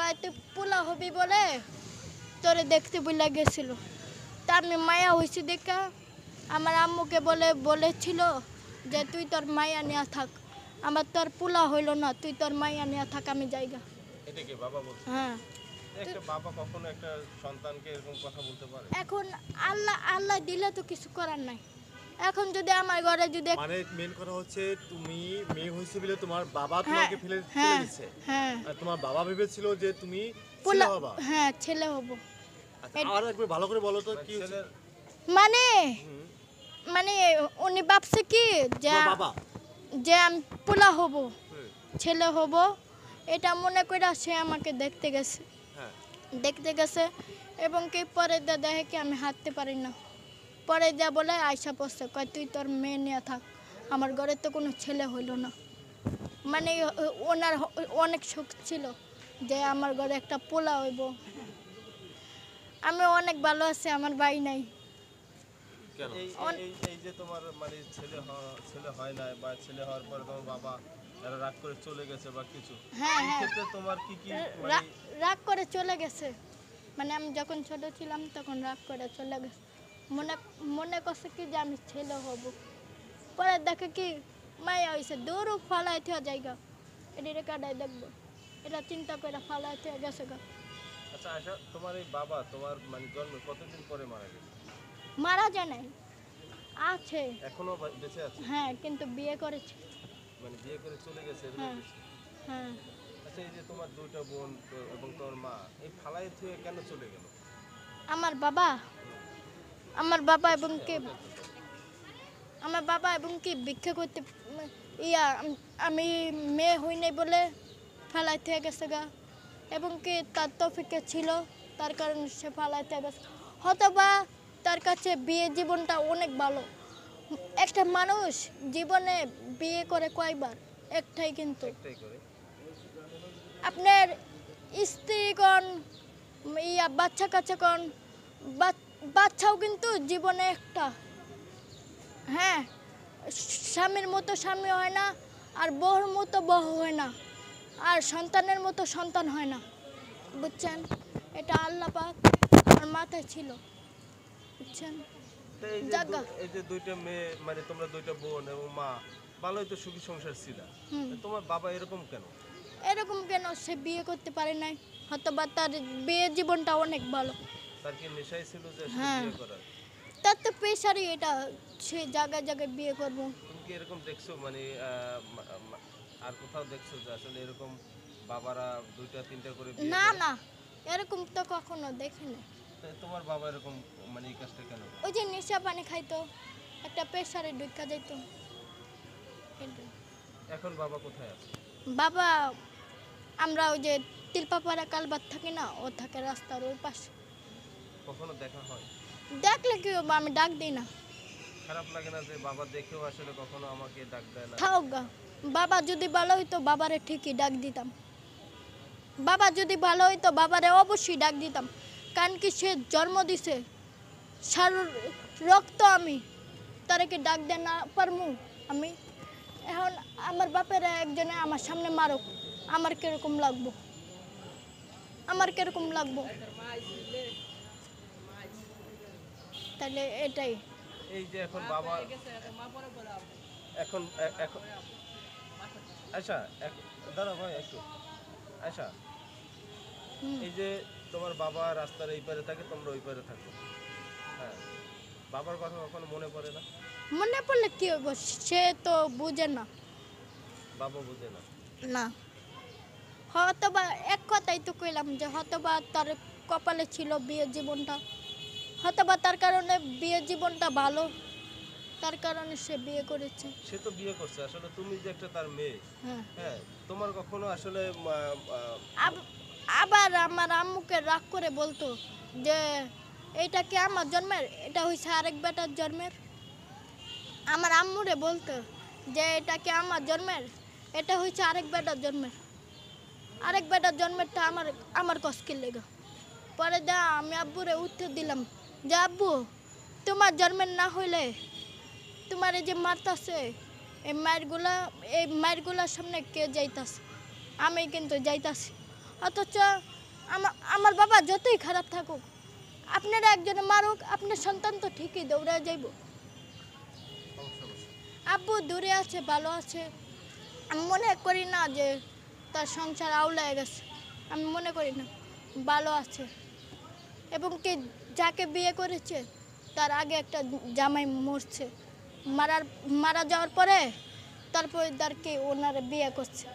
কয় তুই পোলা হবি বলে তোরে দেখতে বলে গেছিল। তা আমি মায়া হয়েছি দেখা আমার আম্মুকে বলেছিল যে তুই তোর মায়া নিয়ে থাক, আমার তোর পোলা হইল না, তুই তোর মায়া নিয়ে থাক, আমি জায়গা। এটা কি বাবা বলছে? হ্যাঁ, একটা বাবা কখনো একটা সন্তানকে এরকম কথা বলতে পারে? এখন আল্লাহ আল্লাহ দিলে তো কিছু করার নাই। এখন যদি আমার ঘরে যদি মানে মেন কথা হচ্ছে তুমি মেয়ে হইছে বলে তোমার বাবা হ্যাঁ, তোমাকে ফেলে হ্যাঁ, দিয়েছে। হ্যাঁ, আর তোমার বাবা ভেবেছিল যে তুমি ছেলে পোলা, হবা। হ্যাঁ ছেলে হব। আচ্ছা, আর একবার ভালো করে বলো তো কি হচ্ছে? ছেলের মানে মানে উনি ভাবছে কি যে তোমার বাবা যে আমি পোলা হব, হুম, ছেলে হব, এটা মনে করে সে আমাকে দেখতে গেছে। হ্যাঁ দেখতে গেছে এবং কি পরে দেখে কি আমি হাঁটতে পারি না। পরে যা বলে আয়সা পড়ছে, কয় তুই তোর মেয়ে নিয়ে থাক, আমার ঘরে তো কোনো ছেলে হইল না। মানে ওনার অনেক শখ ছিল যে আমার ঘরে একটা পোলা হইব। আমি অনেক ভালো আছি, আমার ভাই নাই। কেন? এই যে তোমার মানে ছেলে হয় না বা ছেলে হওয়ার পরে তোমার বাবা এরা রাগ করে চলে গেছে বা কিছু, হ্যাঁ, এই হ্যাঁ, ক্ষেত্রে তোমার কি মানে রাগ করে চলে গেছে। মানে আমি যখন ছোট ছিলাম তখন রাগ করে চলে গেছে। মনে মনে করছে কি যে আমি ছেলে হব। পরে দেখে কি মায়া হয়েছে, দূর ফালাই থেওয়া জায়গা, এটা কাটাই দেখবো, এটা চিন্তা করে ফালাই থেওয়া গেছে গা। আচ্ছা আশা, তোমার এই বাবা তোমার মানে জন্ম কতদিন পরে মারা গেছে? মারা যায় নাই, আছে। এখনো বেঁচে আছে? হ্যাঁ, কিন্তু বিয়ে করেছে। মানে বিয়ে করে চলে গেছে এরকম হ্যাঁ, কিছু? হ্যাঁ। আচ্ছা, এই যে তোমার দুইটা বোন এবং তোমার মা এই ফালাই থেকে কেন চলে গেল? আমার বাবা আমার বাবা এবং কি আমার বাবা এবং কি ভিক্ষা করতে আমি মেয়ে হই নাই বলে ফালাই থেকে গেছে গা, এবং কি তার তৌফিকে ছিল, তার কারণে সে ফালাই থেকে গেছে। হয়তোবা তার কাছে বিয়ে জীবনটা অনেক ভালো। একটা মানুষ জীবনে বিয়ে করে কয়বার? একটাই, কিন্তু একটাই করে। আপনার স্ত্রীগণ বাচ্চা কাচ্চাগণ, বাচ্চাও কিন্তু জীবনে একটা। হ্যাঁ, স্বামীর মতো স্বামী হয় না, আর বউর মতো বউ হয় না, আর সন্তানের মতো সন্তান হয় না, বুঝছেন? এটা আল্লাহ পাক আমার মাথায় ছিল, বুঝছেন? তো জাগা। এই যে দুইটা মেয়ে মানে তোমরা দুইটা বোন এবং মা ভালোই তো সুখী সংসার ছিল, হুম। তোমার বাবা এরকম কেন? এরকম কেন? সে বিয়ে করতে পারে নাই, হয়তো বা তার বিয়ে জীবনটা অনেক ভালো। তার কি নেশাই ছিল যে আসলে হ্যাঁ। বিয়ে করার? তার তো পেশারই এটা, সে জায়গায় জায়গায় বিয়ে করবো। তুমি কি এরকম দেখছো মানে আর কোথাও দেখছো যে আসলে এরকম বাবারা দুইটা তিনটা করে বিয়ে না, করে? না, এরকম তো কখনো দেখিনি। তো তোমার বাবা এরকম মানে এই কাজটা কেন করে? ওই যে নেশা পানি খাইতো, একটা প্রেশারে ঢুকা যেত। এটাই। এখন বাবা কোথায় আছে? বাবা, আমরা ওই যে তিলপাপাড়া কালবাদ থাকি না, ও থাকে রাস্তার ওই পাশে। কখনো দেখা হয়? দেখলে কি হবো, আমি ডাক দিই না। খারাপ লাগে না যে বাবা দেখেও আসলে কখনো আমাকে ডাক দেয় না? থাক গা, বাবা যদি ভালো হইতো বাবারে ঠিকই ডাক দিতাম। বাবা যদি ভালো হইতো বাবারে অবশ্যই ডাক দিতাম, কারণ কি সে জন্ম দিছে, সার রক্ত আমি, তারে কি ডাক দেন না পারমু আমি? এখন আমার বাপের একজনে আমার সামনে মারুক, আমার কিরকম লাগবো? আমার কিরকম লাগবো? তাহলে এটাই। এই যে এখন বাবা এখন এখন আচ্ছা দাঁড়া ভাই একটু। আচ্ছা, হুম। এই যে তোমার বাবা রাস্তার এই পারে থাকে, তোমরা ওই পারে থাকো, হ্যাঁ, বাবার কথা কখনো মনে পড়ে না? মনে পড়লে কি হইব? সে তো বুঝে না। বাবা বুঝে না? না, হয়তোবা এক কথাই তো কইলাম যে হয়তোবা তার কপালে ছিল বিয়ের জীবনটা, হয়তোবা তার কারণে বিয়ের জীবনটা ভালো, তার কারণে সে বিয়ে করেছে। সে তো বিয়ে করছে, আসলে তুমি যে একটা তার মেয়ে, হ্যাঁ। হ্যাঁ, তোমার কখনো আসলে আবার আমার আম্মুকে রাগ করে বলতো যে এইটা কি আমার জন্মের, এটা হয়েছে আরেক বেটার জন্মের। আমার আম্মুরে বলতো যে এটা কি আমার জন্মের, এটা হয়েছে আরেক বেটার জন্মের। আরেক বেটার জন্মেরটা আমার আমার কষ্টের লেগে। পরে আমি আব্বুরে উত্তর দিলাম যে আব্বু, তোমার জন্মের না হইলে তোমার এই যে মারতাছে, এই মায়েরগুলার সামনে কে যাইতাছে? আমি কিন্তু যাইতাছি, অথচ আমার বাবা যতই খারাপ থাকুক, আপনারা একজনে মারুক, আপনার সন্তান তো ঠিকই দৌড়ায় যাইব। আব্বু দূরে আছে, ভালো আছে। আমি মনে করি না যে তার সংসার আউলায় গেছে, আমি মনে করি না, ভালো আছে। এবং কি যাকে বিয়ে করেছে তার আগে একটা জামাই মরছে, মারা যাওয়ার পরে তারপরে তার কি ওনারা বিয়ে করছে।